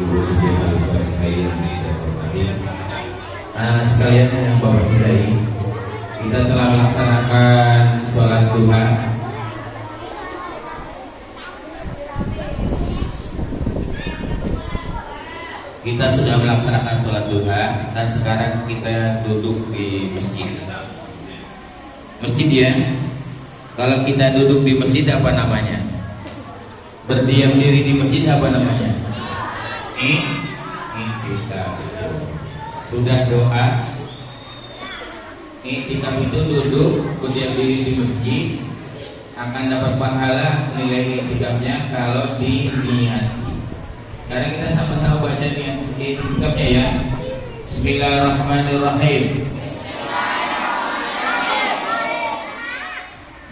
Ibu Sudiana Lupa sekalian yang saya hormati, anak sekalian yang Bapak cintai, kita telah melaksanakan sholat duha. Kita sudah melaksanakan sholat duha dan sekarang kita duduk di masjid. Masjid ya. Kalau kita duduk di masjid apa namanya? Berdiam diri di masjid apa namanya? I'tikaf. Sudah doa. I'tikaf itu duduk berdiam diri di masjid, akan dapat pahala nilai i'tikafnya kalau diniati. Sekarang kita sama-sama baca niat i'tikafnya ya. Bismillahirrahmanirrahim.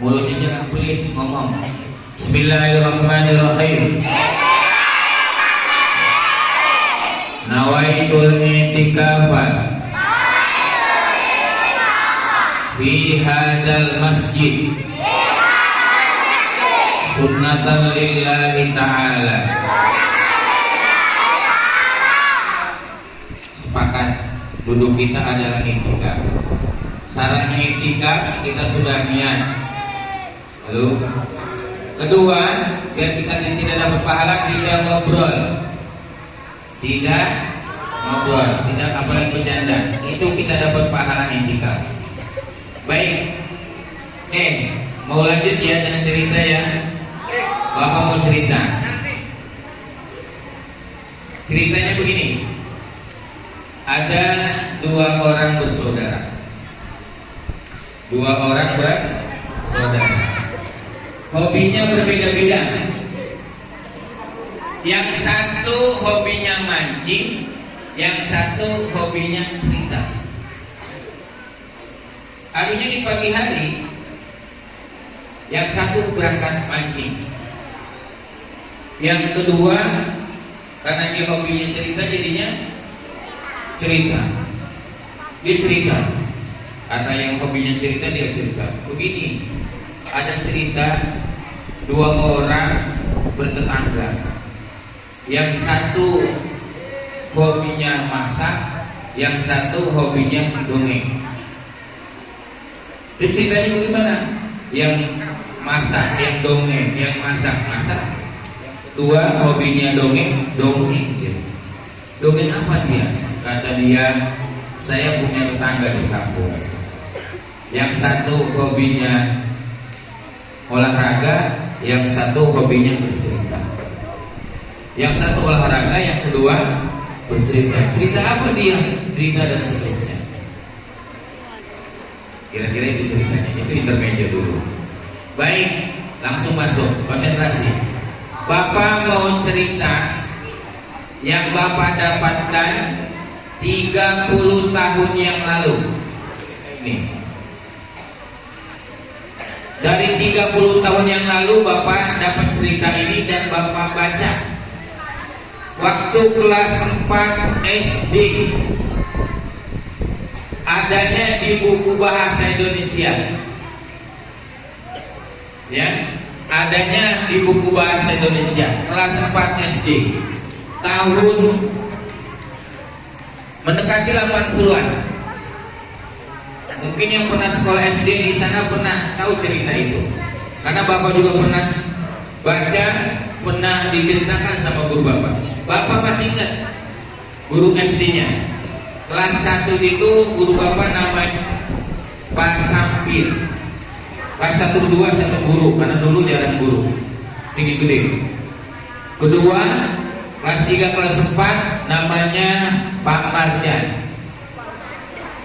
Mulutnya jangan pelit ngomong. Bismillahirrahmanirrahim. Nawaitul i'tikafa fi hadal masjid sunnatan lillahi ta'ala. Sepakat duduk kita adalah i'tikaf. Syaratnya i'tikaf kita sudah niat. Lalu kedua, biar kita tidak dapat pahala, tidak ngobrol. Tidak ngobrol, tidak apalagi bercanda. Itu kita dapat pahala i'tikaf. Baik. Mau lanjut ya dengan cerita ya. Bapak mau cerita. Ceritanya begini. Ada dua orang bersaudara. Hobinya berbeda-beda. Yang satu hobinya mancing, yang satu hobinya cerita. Akhirnya di pagi hari, yang satu berangkat mancing, yang kedua karena dia hobinya cerita jadinya cerita. Dia cerita. Karena yang hobinya cerita dia cerita. Begini, ada cerita dua orang bertetangga. Yang satu hobinya masak, yang satu hobinya dongeng. Itu ceritanya bagaimana? Yang masak, yang dongeng, yang masak. Dua hobinya dongeng. Dongeng apa dia? Kata dia, saya punya tetangga di kampung. Yang satu hobinya olahraga, yang satu hobinya bercerita. Yang satu olahraga, yang kedua bercerita. Cerita apa dia? Cerita dan seterusnya. Kira-kira itu ceritanya. Itu intermezzo dulu. Baik, langsung masuk. Konsentrasi. Bapak mau cerita yang Bapak dapatkan 30 tahun yang lalu. Ini. Dari 30 tahun yang lalu Bapak dapat cerita ini dan Bapak baca waktu kelas 4 SD. Adanya di buku bahasa Indonesia. Ya, adanya di buku bahasa Indonesia kelas 4 SD. Tahun mendekati 80-an. Mungkin yang pernah sekolah SD di sana pernah tahu cerita itu. Karena Bapak juga pernah baca, pernah diceritakan sama guru Bapak. Bapak masih ingat guru SD-nya. Kelas 1 itu guru Bapak namanya Pak Sampir. Kelas 1, 2 satu guru, karena dulu jarang guru. Tinggi gede. Kedua, kelas 3, kelas 4 namanya Pak Marjan.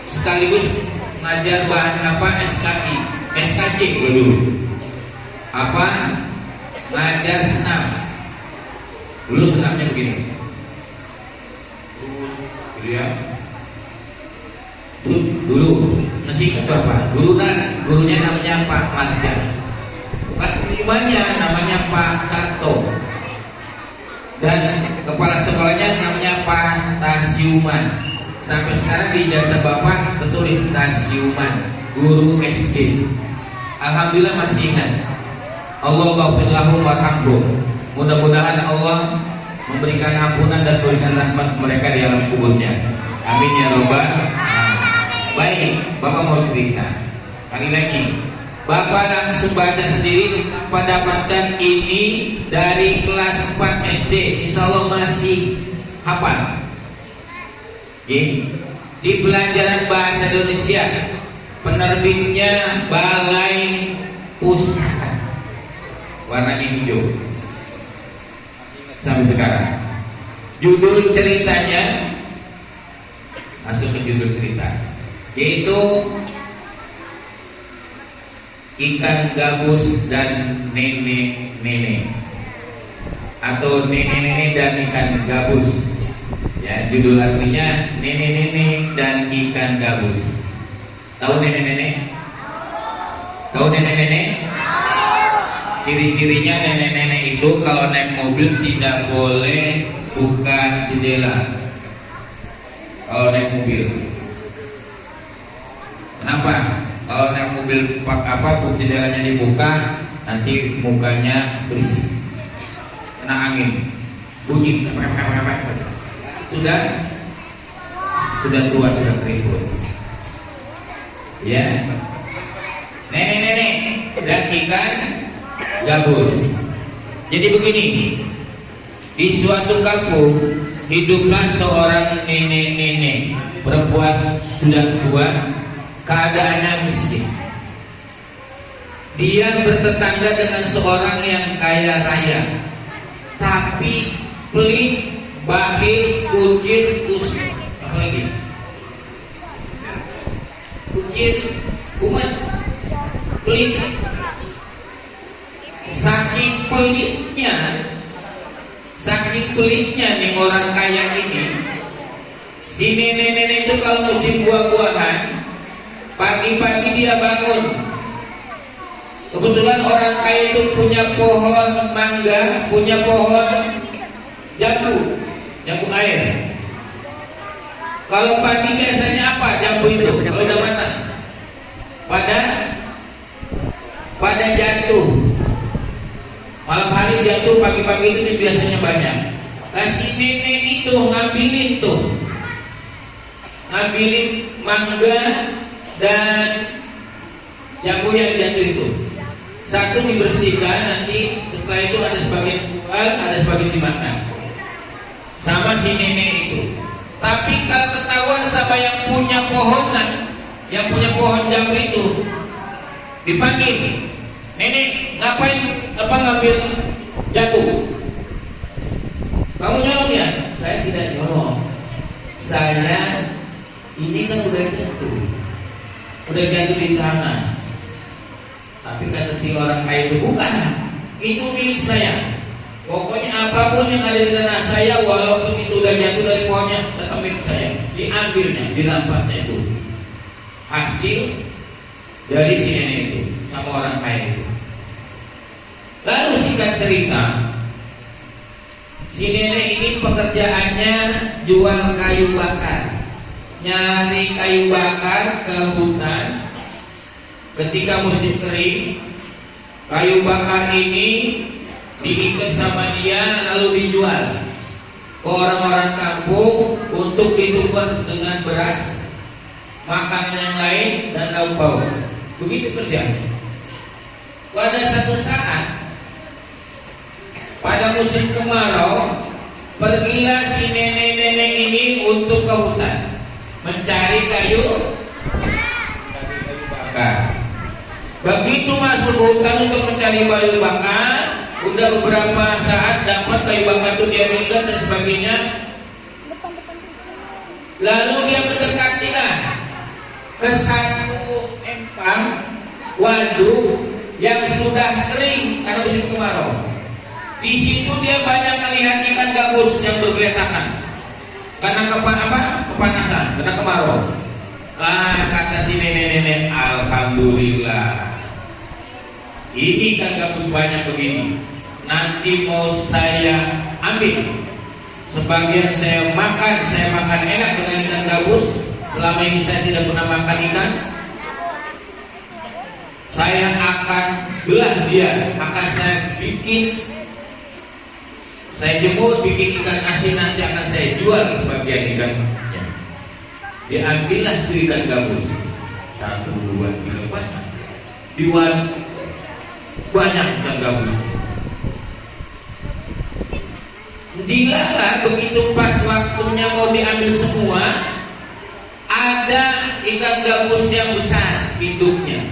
Sekaligus ngajar bahan apa? SKJ dulu. Apa? Ngajar senam. Dulu senamnya begini. Ya. Dulu masih ingat Bapak? Gurunya namanya Pak Marjan. Kelimanya namanya Pak Karto. Dan kepala sekolahnya namanya Pak Tasiuman. Sampai sekarang di ijazah Bapak tertulis Tasiuman, guru SD. Alhamdulillah masih ingat. Allah ghafir lahu warhamhu. Mudah-mudahan Allah memberikan ampunan dan memberikan rahmat mereka di alam kuburnya. Amin ya robbal alamin. Baik, Bapak mau cerita. Kali lagi, Bapak langsung baca sendiri, mendapatkan ini dari kelas 4 SD. Insya Allah masih hafal. Di pelajaran bahasa Indonesia, penerbitnya Balai Pustaka, warna hijau sampai sekarang. Judul ceritanya, masuk ke judul cerita, yaitu ikan gabus dan nenek-nenek, atau nenek-nenek dan ikan gabus. Ya, judul aslinya nenek-nenek dan ikan gabus. Tahu nenek-nenek? Tahu nenek-nenek? Ciri-cirinya nenek-nenek itu kalau naik mobil tidak boleh buka jendela. Kalau naik mobil, kenapa? Kalau naik mobil jendelanya dibuka, nanti mukanya berisik, kena angin, bunyi. Sudah tua, sudah keriput. Ya, nenek-nenek dan ikan gabus. Jadi begini, di suatu kampung hiduplah seorang nenek-nenek perempuan sudah tua, keadaannya miskin. Dia bertetangga dengan seorang yang kaya raya, tapi pelit, bakhil, kucir, apa lagi? Kucir, umat, pelit. Saking pelitnya nih orang kaya ini, si nenek-nenek itu kalau musim buah-buahan, pagi-pagi dia bangun. Kebetulan orang kaya itu punya pohon mangga, punya pohon jambu air. Kalau pagi biasanya apa jambu itu? Kalau udah matang, pada jatuh. Malam hari jatuh, pagi-pagi itu biasanya banyak. Nah, si nenek itu ngambilin mangga dan jambu yang jatuh itu. Satu dibersihkan, nanti setelah itu ada sebagian jual, ada sebagian dimakan sama si nenek itu. Tapi kalau ketahuan sama yang punya pohon jambu itu, dipanggil, nenek ngapain ngambil jambu? Kamu nyolong ya? Saya tidak nyolong. Saya ini kan udah jatuh di tangan. Tapi kata si orang kaya itu, bukan, itu milik saya. Pokoknya apapun yang ada di tanah saya, walaupun itu udah jatuh dari pohonnya, tetap milik saya. Diambilnya, dirampasnya itu. Hasil dari si nenek itu sama orang kaya itu. Lalu singkat cerita, si nenek ini pekerjaannya jual kayu bakar, nyari kayu bakar ke hutan. Ketika musim kering, kayu bakar ini diikat sama dia lalu dijual ke orang-orang kampung untuk ditukar dengan beras, makanan yang lain dan lauk pauk. Begitu kerjanya. Pada satu saat, pada musim kemarau, pergilah si nenek-nenek ini untuk ke hutan mencari kayu bakar. Begitu masuk hutan untuk mencari kayu bakar, udah beberapa saat dapat kayu bakar itu dia ikat dan sebagainya. Lalu dia mendekatilah ke satu empang waduk yang sudah kering karena musim kemarau. Di situ dia banyak melihat ikan gabus yang bergeletakan karena kepanasan, karena kemarau. Kata si nenek-nenek, alhamdulillah, ini ikan gabus banyak begini. Nanti mau saya ambil, sebagian saya makan enak dengan ikan gabus. Selama ini saya tidak pernah makan ikan. Saya akan belah dia, akan saya bikin Saya jemur bikin ikan asin, nanti akan saya jual sebagian ikannya. Diambillah itu ikan gabus 1, 2, 3, banyak. Dijual banyak ikan gabus. Dilalah begitu pas waktunya mau diambil semua, ada ikan gabus yang besar induknya.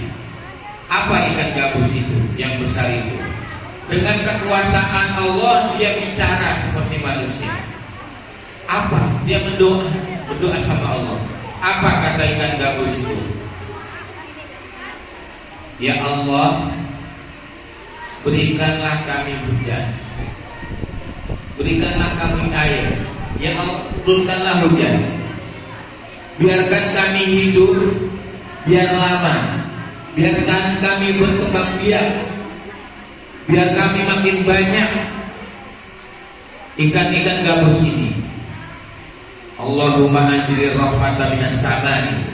Apa ikan gabus itu yang besar itu? Dengan kekuasaan Allah dia bicara seperti manusia. Apa? Dia berdoa sama Allah. Apa kata ikan gabus itu? Ya Allah, berikanlah kami hujan, berikanlah kami air. Ya Allah, turunkanlah hujan. Biarkan kami hidup biar lama, biarkan kami berkembang biak, biar kami makin banyak ikan-ikan gabus ini. Allahumma anzil rahmatan minas samai.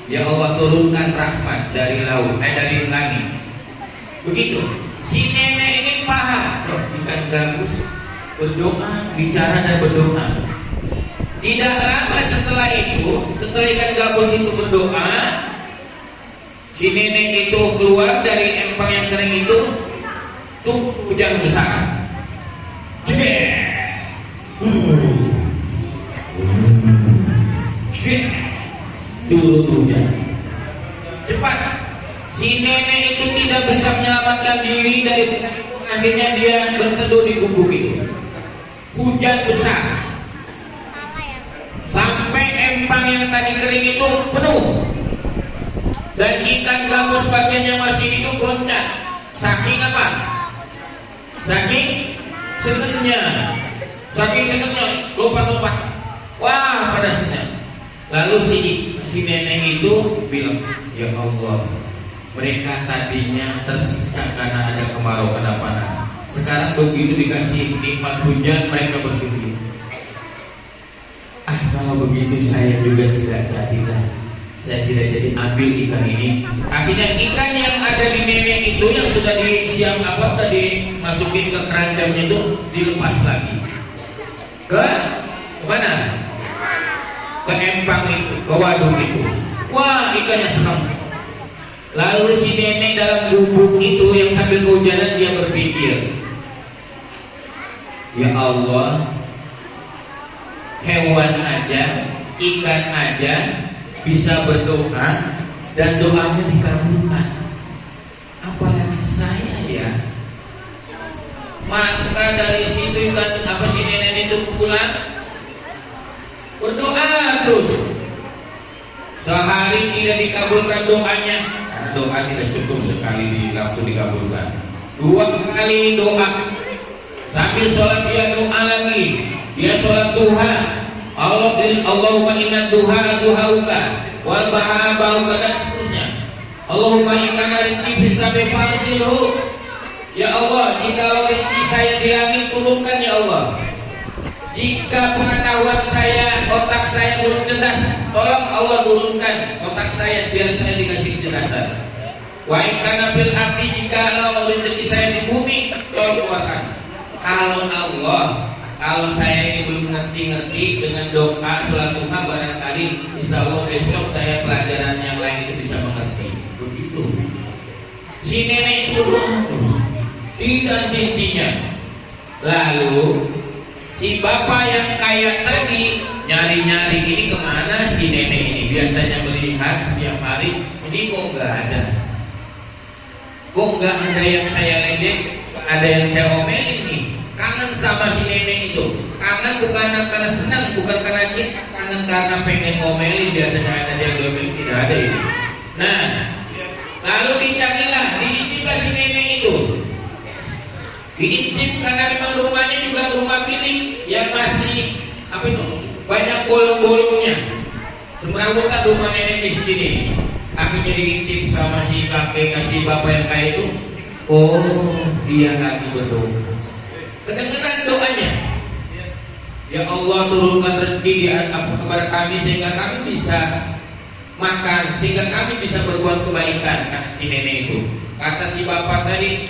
Ya Allah, turunkan rahmat dari laut, dari langit. Begitu. Si nenek ini paham, ikan gabus berdoa, bicara dan berdoa. Tidak lama setelah itu, setelah ikan gabus itu berdoa, si nenek itu keluar dari empang yang kering itu. Tuh hujan besar. Turun hujan cepat. Si nenek itu tidak bisa menyelamatkan diri dari hujan itu. Akhirnya dia berteduh di gubuk itu. Hujan besar sampai empang yang tadi kering itu penuh, dan ikan gabus bagian yang masih hidup loncat. Saking apa? Saking senengnya, lompat-lompat. Wah, panasnya. Lalu si nenek itu bilang, ya Allah, mereka tadinya tersiksa karena ada kemarau, karena panas. Sekarang begitu dikasih nikmat hujan, mereka berpikir, kalau begitu saya juga tidak jadilah. Saya tidak jadi ambil ikan ini. Akhirnya ikan yang ada di nenek itu yang sudah disiap tadi masukin ke keranjangnya itu dilepas lagi. Ke mana? Ke empang itu, ke waduk itu. Wah, ikannya senang. Lalu si nenek dalam gubuk itu yang sambil kehujanan dia berpikir, ya Allah, hewan aja, ikan aja bisa berdoa dan doanya dikabulkan, apalagi saya ya. Maka dari situ ikan si nenek itu pulang berdoa terus. Sehari tidak dikabulkan doanya, karena doa tidak cukup sekali langsung dikabulkan. 2 kali doa, sambil sholat dia doa lagi. Dia sholat duha, Allahumma inna duha duhauka wal baha bauka, dan seterusnya. Allahumma inna rizqi fis samai fa'zilhu. Ya Allah, jika rezeki saya di langit, turunkan ya Allah. Jika pengetahuan saya, otak saya belum cerdas, tolong Allah turunkan otak saya biar saya dikasih kecerdasan. Wa in kana fil ardi, jika rezeki saya di bumi, tolong keluarkan. Kalau saya ini belum ngerti dengan doa sholat duha, barangkali insya Allah besok saya pelajaran yang lain itu bisa mengerti. Begitu. Si nenek itu tidak hentinya. Lalu si bapak yang kaya tadi nyari-nyari, ini kemana si nenek ini? Biasanya melihat setiap hari, ini kok nggak ada. Kok nggak ada yang saya ledek, ada yang saya omelin nih. Kangen sama si nenek itu. Kangen bukan karena senang, bukan karena cinta, kangen karena pengen ngomelin. Biasanya ada yang ngomelin, tidak ada ini. Nah, lalu dicarilah, diintiplah si nenek itu. Diintip karena memang rumahnya juga rumah bilik yang masih banyak bolong-bolongnya. Semrawutan rumah nenek di sini. Akhirnya diintip sama si kakek, si bapak yang kaya itu. Oh, dia lagi berdoa. Kedengaran doanya, ya Allah, turunkan rezeki kepada kami sehingga kami bisa makan, sehingga kami bisa berbuat kebaikan. Kata si nenek itu. Kata si bapak tadi,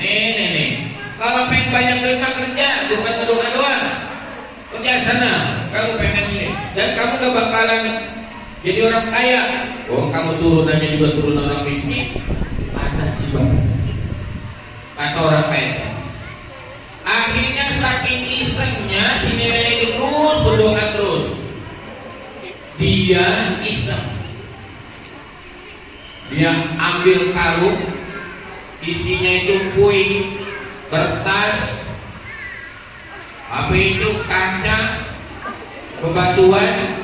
nenek, Kalau pengen banyak duit mah kerja, bukan berdoa doang. Kerja sana, kamu pengen ini, dan kamu gak bakalan jadi orang kaya. Oh, kamu turunannya juga turun orang miskin. Mana sih bang? Kata orang kaya. Akhirnya saking isengnya si nenek itu terus berdoa terus. Dia iseng. Dia ambil karung, isinya itu puing, kertas, apa itu kaca, bebatuan.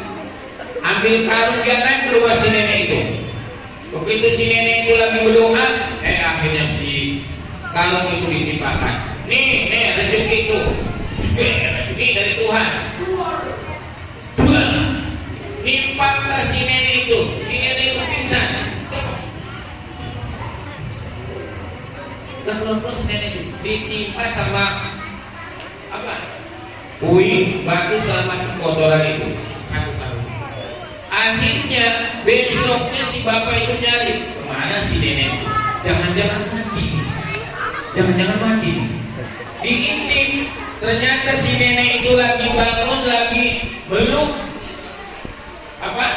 Ambil karung dia naik ke rumah si nenek itu. Begitu si nenek itu lagi berdoa, akhirnya si karung itu ditimpakan. Nih rezeki itu, ini dari Tuhan. Dua, nimpaklah si nenek itu. Si nenek itu pingsan. Terus nenek itu ditimpa sama apa? Puing, batu segala macam kotoran itu. Akhirnya besoknya si bapak itu nyari kemana si nenek itu. Jangan-jangan mati. Jangan-jangan mati. Diintip, ternyata si nenek itu lagi bangun, lagi meluk apa?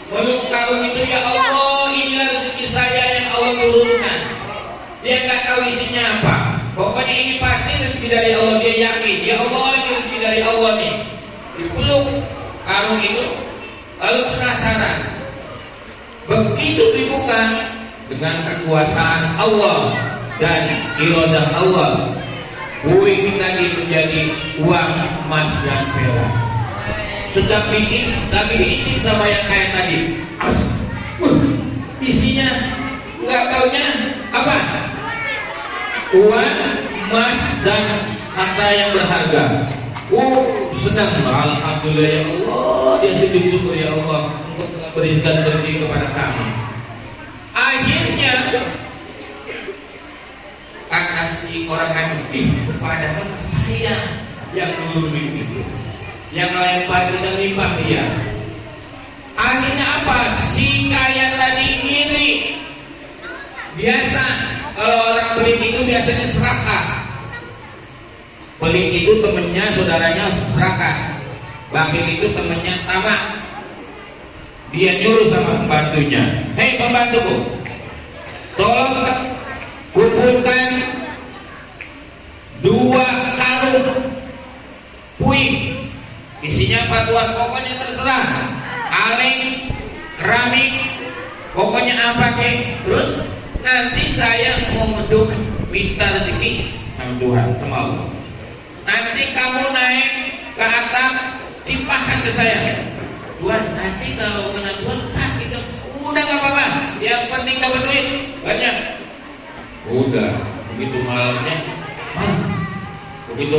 Meluk karung itu. Ya Allah, inilah rezeki saya yang Allah turunkan. Dia nggak tahu isinya apa. Pokoknya ini pasti rezeki dari Allah. Dia yakin, ya Allah ini rezeki dari Allah nih. Dipeluk karung itu, lalu penasaran. Begitu dibuka dengan kekuasaan Allah dan iradah Allah, puing tadi menjadi uang, emas dan perak. Sudah bikin, lagi diintip sama yang kayak tadi. Isinya nggak taunya apa? Uang, emas dan harta yang berharga. Senang, alhamdulillah ya Allah. Dia sujud syukur ya Allah, Engkau telah berikan rezeki kepada kami. Akhirnya kata si orang anjing, padahal saya yang nurunin itu, yang lempar dan limpah dia. Akhirnya apa? Si kaya tadi iri. Biasa kalau orang pelit itu biasanya serakah. Pelit itu temennya, saudaranya serakah. Bakil itu temennya tamak. Dia nyuruh sama pembantunya, hei pembantuku, tolong kumpulkan 2 karung puing, isinya batuan, pokoknya terserah, kaleng, keramik, pokoknya apa kek. Terus nanti saya mau ngeduk minta rezeki sama Tuhan, sama Allah. Nanti kamu naik ke atap, timpahkan ke saya. Tuhan, nanti kalau kena Tuhan sakit. Udah gak apa-apa, yang penting dapat duit banyak. Udah, begitu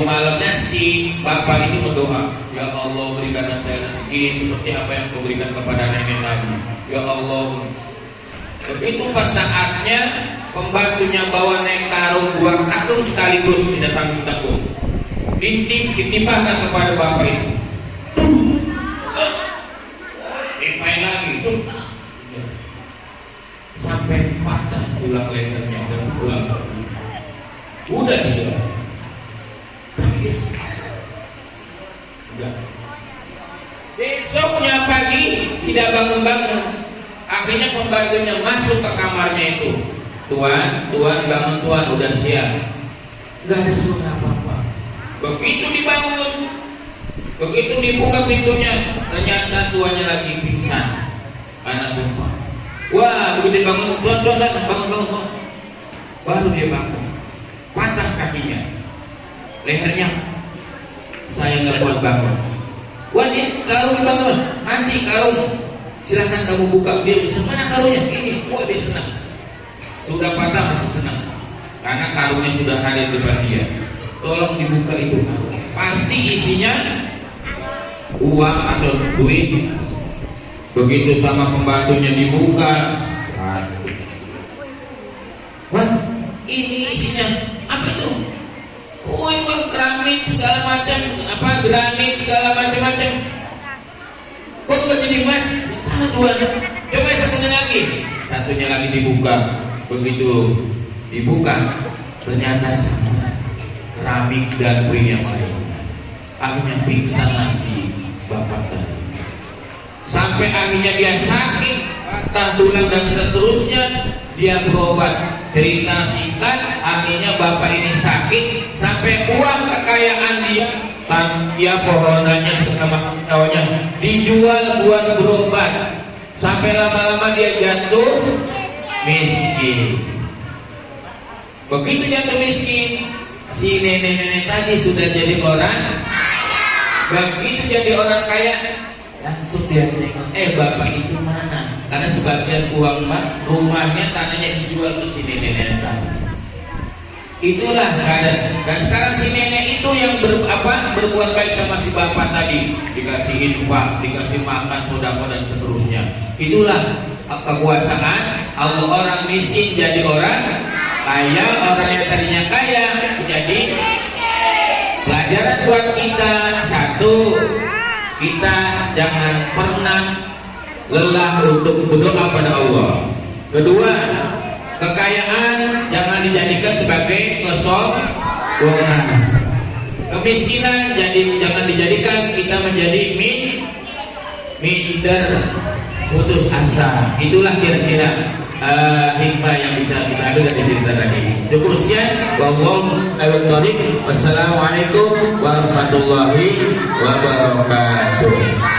malamnya si bapak itu berdoa, ya Allah berikanlah saya rezeki seperti apa yang kau berikan kepada nenek tadi. Ya Allah. Begitu pas saatnya pembantunya bawa naik karung 2 karung sekaligus, tidak tanggung-tanggung, ditimpahkan kepada bapak itu. Timpain lagi itu sampai patah tulang lehernya dan tulang. Udah tidak. Udah. Besoknya pagi tidak bangun-bangun. Akhirnya pembantunya masuk ke kamarnya itu. Tuan bangun tuan, udah siap. Gak ada suara apa-apa. Begitu dibangun, begitu dibuka pintunya, ternyata tuannya lagi pingsan karena gempa. Wah, begitu bangun, tuan bangun. Baru dia bangun, patah kakinya, lehernya. Saya nggak kuat bangun. Wah, ini karung bangun, nanti karung, silakan kamu buka. Dia bisa, mana karungnya? Ini. Wah, dia senang. Sudah patah masih senang karena karungnya sudah hadir di depan dia. Tolong dibuka itu. Pasti isinya uang atau duit. Begitu sama pembantunya dibuka, wah, ini isinya apa itu? Uang, keramik segala macam, apa granit segala macam-macam. Kok nggak jadi emas? Dua. Coba satunya lagi dibuka. Begitu dibuka ternyata sama. keramik dan kue yang lain. Akhirnya pingsan si bapak tadi. Sampai akhirnya dia sakit, patah tulang dan seterusnya. Dia berobat. Cerita singkat, akhirnya bapak ini sakit sampai uang kekayaan dia pohonannya setengah tahunnya dijual buat berobat. Sampai lama-lama dia jatuh miskin. Begitu jatuh miskin, si nenek-nenek tadi sudah jadi orang. Begitu jadi orang kaya, langsung dia nengok, bapak itu mana? Karena sebagian uang rumahnya, tanahnya dijual ke si nenek tadi. Itulah keadaan. Dan sekarang si nenek itu yang berbuat baik sama si bapak tadi, dikasih infak, dikasih makan, sedekah dan seterusnya. Itulah kekuasaan Allah. Orang miskin jadi orang kaya, orang yang tadinya kaya jadi. Pelajaran buat kita, satu, kita jangan pernah lelah untuk berdoa pada Allah. Kedua, kekayaan jangan dijadikan sebagai kesombongan. Kemiskinan jangan dijadikan kita menjadi minder, putus asa. Itulah kira-kira hikmah yang bisa kita ambil dari cerita tadi. Cukup sekian. Wassalamualaikum warahmatullahi wabarakatuh.